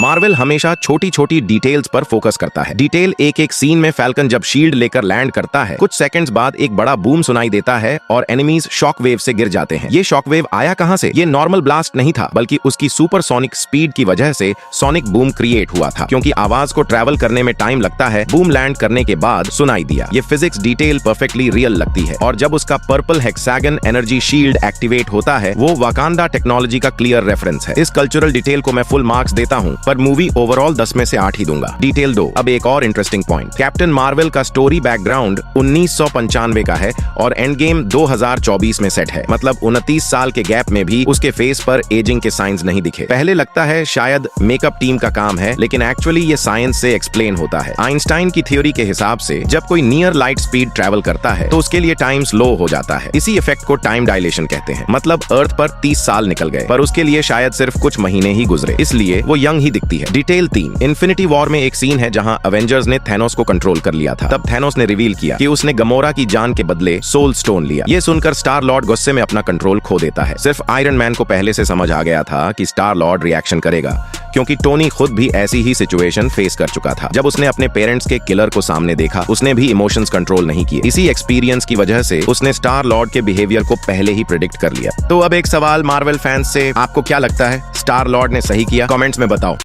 Marvel हमेशा छोटी छोटी डिटेल्स पर फोकस करता है। डिटेल एक एक सीन में फैल्कन जब शील्ड लेकर लैंड करता है, कुछ सेकंड्स बाद एक बड़ा बूम सुनाई देता है और एनिमीज शॉक वेव से गिर जाते हैं। ये शॉक वेव आया कहां से? ये नॉर्मल ब्लास्ट नहीं था, बल्कि उसकी सुपरसोनिक स्पीड की वजह से सोनिक बूम क्रिएट हुआ था। क्योंकि आवाज को ट्रैवल करने में टाइम लगता है, बूम लैंड करने के बाद सुनाई दिया। ये फिजिक्स डिटेल परफेक्टली रियल लगती है। और जब उसका purple hexagon energy shield activate होता है, वो वाकांडा टेक्नोलॉजी का क्लियर रेफरेंस है। इस कल्चरल डिटेल को मैं फुल मार्क्स देता हूँ, पर मूवी ओवरऑल 10 में से 8 ही दूंगा। डिटेल 2। अब एक और इंटरेस्टिंग पॉइंट, कैप्टन मार्वल का स्टोरी बैकग्राउंड 1995 का है और एंड गेम 2024 में सेट है। मतलब 29 साल के गैप में भी उसके फेस पर एजिंग के साइंस नहीं दिखे। पहले लगता है शायद मेकअप टीम का काम है, लेकिन एक्चुअली ये साइंस से एक्सप्लेन होता है। आइंस्टाइन की थ्योरी के हिसाब से जब कोई नियर लाइट स्पीड ट्रैवल करता है तो उसके लिए टाइम स्लो हो जाता है। इसी इफेक्ट को टाइम डायलेशन कहते हैं। मतलब अर्थ पर 30 साल निकल गए, पर उसके लिए शायद सिर्फ कुछ महीने ही गुजरे, इसलिए वो यंग ही दिखती है। डिटेल 3। इन्फिनिटी वॉर में एक सीन है जहां अवेंजर्स ने थैनोस को कंट्रोल कर लिया था। तब थैनोस ने रिवील किया कि उसने गमोरा की जान के बदले सोल स्टोन लिया। ये सुनकर स्टार लॉर्ड गुस्से में अपना कंट्रोल खो देता है। सिर्फ आयरन मैन को पहले से समझ आ गया था कि स्टार लॉर्ड रिएक्शन करेगा, क्योंकि टोनी खुद भी ऐसी ही सिचुएशन फेस कर चुका था। जब उसने अपने पेरेंट्स के किलर को सामने देखा, उसने भी इमोशंस कंट्रोल नहीं किए। इसी एक्सपीरियंस की वजह से उसने स्टार लॉर्ड के बिहेवियर को पहले ही प्रेडिक्ट कर लिया। तो अब एक सवाल मार्वल फैंस से, आपको क्या लगता है, स्टार लॉर्ड ने सही किया? कमेंट्स में बताओ।